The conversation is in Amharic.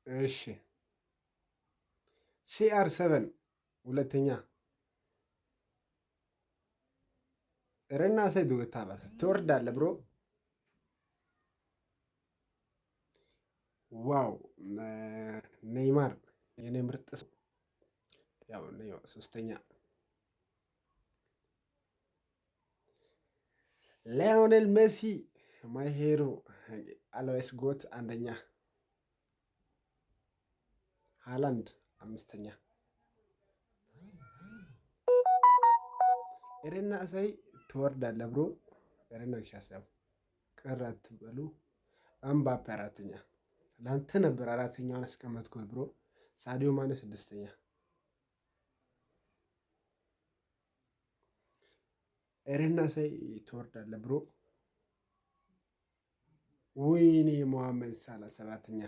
እሺ CR7 ሁለተኛ ረና ሰይዱ ገታባስ ትወርዳለህ ብሮ። ዋው ኔይማር የኔ ምርጥ ሰው ያው ሶስተኛ ሊዮኔል ሜሲ ማይ ሄሮ አልዌይስ ጎት አንደኛ ሃላንድ አምስተኛ ኤሬና እሳይ ትወርዳለህ ብሮ። ኤሬና ሻሳብ ቅር አትበሉ። አምባፔ አራተኛ ላንተ ነበር አራተኛውን አስቀመጥኩት ብሮ። ሳዲዮ ማነ ስድስተኛ ኤሬና እሳይ ትወርዳለህ ብሮ። ወይኔ መሐመድ ሳላ ሰባተኛ